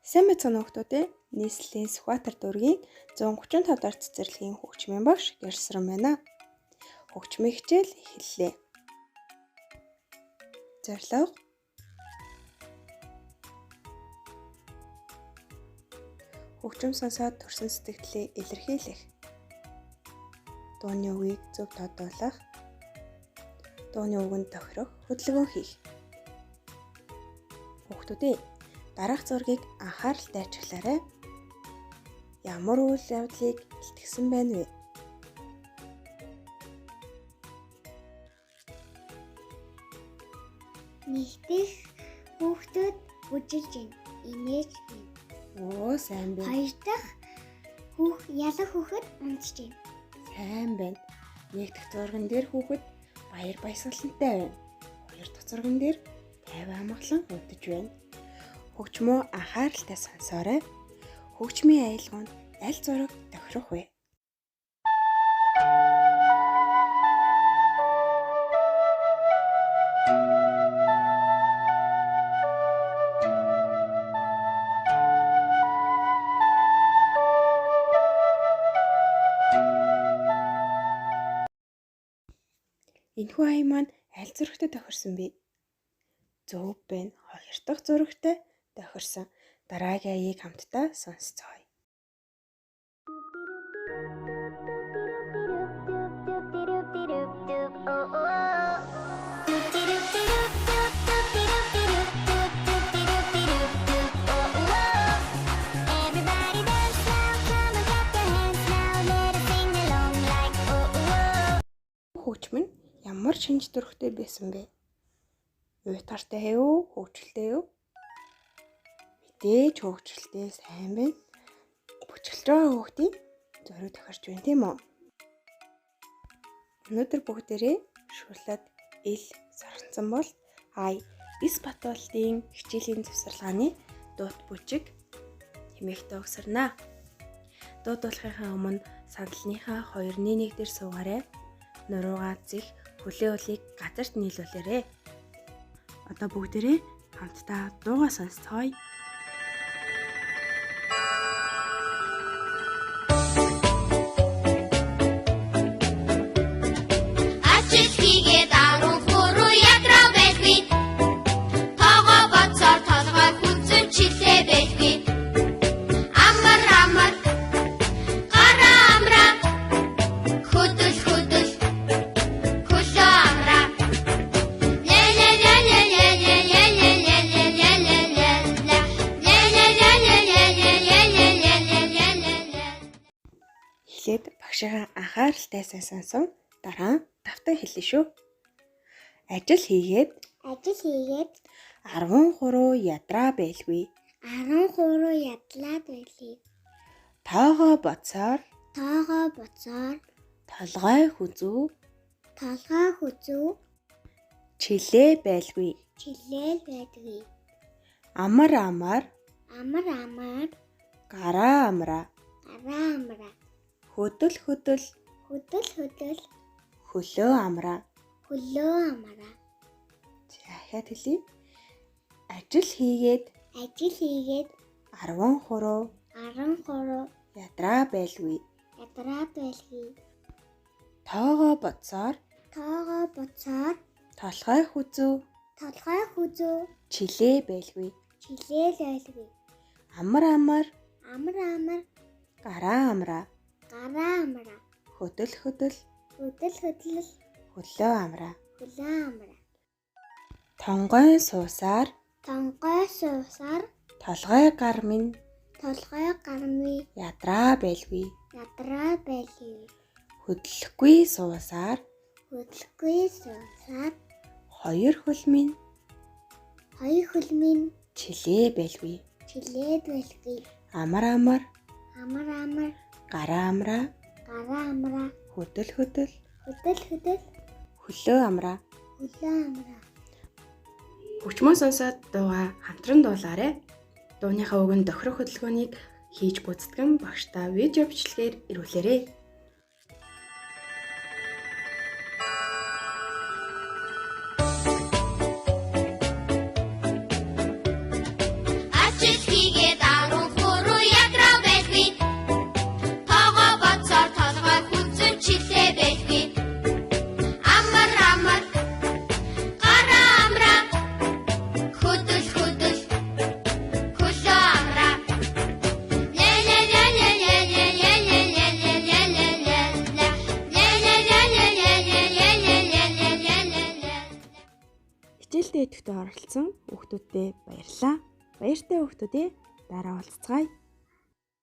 Сайн мэцэн хүүхдүүдээ нийслэлийн Сүхбаатар дүүргийн 135 дахь цэцэрлэгийн хөгжмийн багш Гэрсрэн байна. Хөгжмийн хичээл эхэллээ. Зорилго: хөгжим сонсоод төрсөн сэтгэлээ илэрхийлэх. Дууны үгийг зөв тодруулах. Дууны үгэнд тохирох хөдөлгөөн хийх. Хүүхдүүдээ дараах зургийг анхааралтай ажиглаарай. Ямар үйл явдлыг илтгэсэн байна вэ? Нэгдэх хүүхдүүд бүжиглж байна. Инээж байна. Оо, сайн байна. Хоёр дахь ялах хүүхэд унтж байна. Сайн байна. Нэг дахь зурган дээр хүүхэд баяр баясгалантай байна. Хоёр дахь зурган дээр тайван амгалан унтж байна. Хөгжмөө анхааралтай сонсоорой. Хөгжмийн аялгаунд аль зураг тохирох вэ? Энэхүү ая маань аль зурагтай тохирсон бэ? Зөв байна. Хоёр дахь зурагтай тохирсон. Дараагийн аяыг хамтдаа сонсцгоё. Хөгжим нь ямар шинж төрхтэй байсан бэ? Уйтгартай юу? Хөгжилтэй юу? Мэдээж хөгжилтэй, сайн байна. Бүжиглж байгаа хүүхдийн зураг тохирч байна, тийм үү? Өнөөдөр бүгдээрээ шүлэг, ил, сарцсан бол ай, эс батболтын хичээлийн завсарлагын дуут бүжиг хэмээх өгсөрнө. Дуудуулахынхаа өмнө сандалныхаа 2-1 дээр суугаарай. Нуруугаа зих хүлээ улыг газарт нийлүүлээрэй. Одоо бүгдээрээ хамтдаа дуугаа сонсцгоё. Багшийн анхааралтай сонсон дараа давтан хэлнэ шүү. Ажил хийгээд 13 ядраа байлгүй. 13 ядлаад байлгүй. Тоогоо боцоор толгой хүзүү чилээ байлгүй. Амар гараа амраа хөдөл хөлөө амраа. Дахиад хэлье. Ажил хийгээд 13 ядраа байлгүй. Тоогоо боцоор толгой хүзүү чилээ байлгүй. Амар гараа амраа хөдөл хөлөө амраа. Тонгой суусаар толгой гар минь ядраа байлгүй. Хөдлөхгүй суусаар хоёр хөл минь чилээ байлгүй. Амар гараа амраа хөдөл хөлөө амраа. Хөгжмөө сонсоод дуугаа хамтран дуулаарай. Дууныхаа үгэнд тохирох хөдөлгөөнийг хийж гүйцэтгэн багштай видео бичлэгээр ирүүлээрэй. Ажил хийгээд Мэдээлэлд идэвхтэй оролцсон хүүхдүүдтэй баярлалаа. Баяртай хүүхдүүдээ дараа уулзцаая.